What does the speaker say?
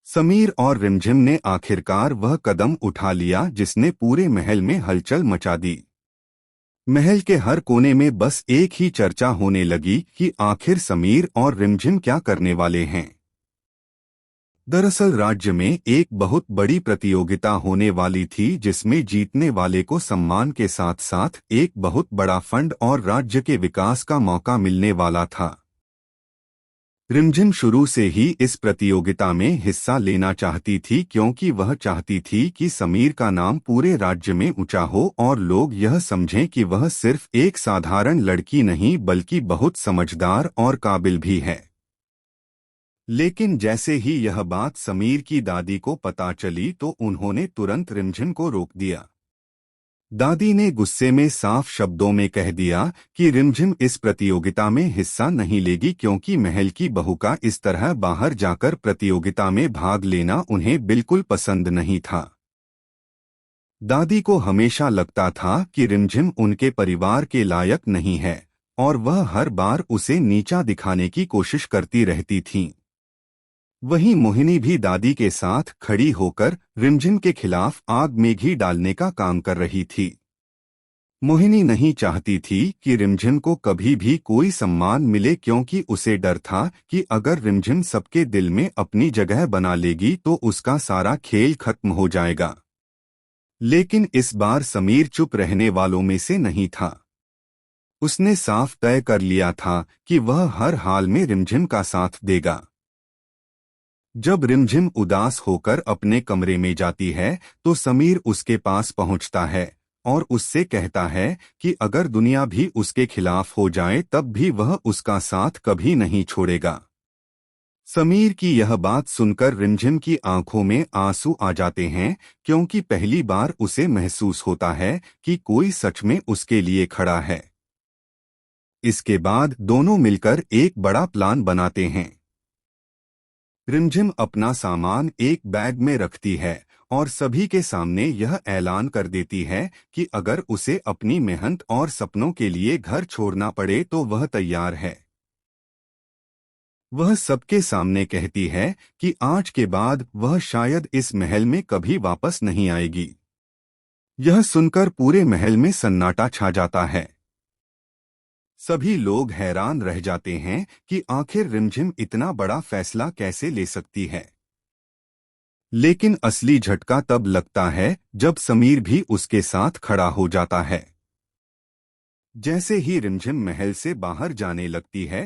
समीर और रिमझिम ने आखिरकार वह कदम उठा लिया जिसने पूरे महल में हलचल मचा दी। महल के हर कोने में बस एक ही चर्चा होने लगी कि आखिर समीर और रिमझिम क्या करने वाले हैं। दरअसल राज्य में एक बहुत बड़ी प्रतियोगिता होने वाली थी जिसमें जीतने वाले को सम्मान के साथ साथ एक बहुत बड़ा फंड और राज्य के विकास का मौका मिलने वाला था। रिमझिम शुरू से ही इस प्रतियोगिता में हिस्सा लेना चाहती थी क्योंकि वह चाहती थी कि समीर का नाम पूरे राज्य में ऊंचा हो और लोग यह समझें कि वह सिर्फ एक साधारण लड़की नहीं बल्कि बहुत समझदार और काबिल भी है। लेकिन जैसे ही यह बात समीर की दादी को पता चली तो उन्होंने तुरंत रिमझिम को रोक दिया। दादी ने गुस्से में साफ शब्दों में कह दिया कि रिमझिम इस प्रतियोगिता में हिस्सा नहीं लेगी क्योंकि महल की बहू का इस तरह बाहर जाकर प्रतियोगिता में भाग लेना उन्हें बिल्कुल पसंद नहीं था। दादी को हमेशा लगता था कि रिमझिम उनके परिवार के लायक नहीं है और वह हर बार उसे नीचा दिखाने की कोशिश करती रहती थीं। वहीं मोहिनी भी दादी के साथ खड़ी होकर रिमझिम के खिलाफ आग में घी डालने का काम कर रही थी। मोहिनी नहीं चाहती थी कि रिमझिम को कभी भी कोई सम्मान मिले क्योंकि उसे डर था कि अगर रिमझिम सबके दिल में अपनी जगह बना लेगी तो उसका सारा खेल खत्म हो जाएगा। लेकिन इस बार समीर चुप रहने वालों में से नहीं था। उसने साफ तय कर लिया था कि वह हर हाल में रिमझिम का साथ देगा। जब रिमझिम उदास होकर अपने कमरे में जाती है तो समीर उसके पास पहुंचता है और उससे कहता है कि अगर दुनिया भी उसके खिलाफ हो जाए तब भी वह उसका साथ कभी नहीं छोड़ेगा। समीर की यह बात सुनकर रिमझिम की आंखों में आंसू आ जाते हैं क्योंकि पहली बार उसे महसूस होता है कि कोई सच में उसके लिए खड़ा है। इसके बाद दोनों मिलकर एक बड़ा प्लान बनाते हैं। रिमझिम अपना सामान एक बैग में रखती है और सभी के सामने यह ऐलान कर देती है कि अगर उसे अपनी मेहनत और सपनों के लिए घर छोड़ना पड़े तो वह तैयार है। वह सबके सामने कहती है कि आज के बाद वह शायद इस महल में कभी वापस नहीं आएगी। यह सुनकर पूरे महल में सन्नाटा छा जाता है। सभी लोग हैरान रह जाते हैं कि आखिर रिमझिम इतना बड़ा फैसला कैसे ले सकती है। लेकिन असली झटका तब लगता है जब समीर भी उसके साथ खड़ा हो जाता है। जैसे ही रिमझिम महल से बाहर जाने लगती है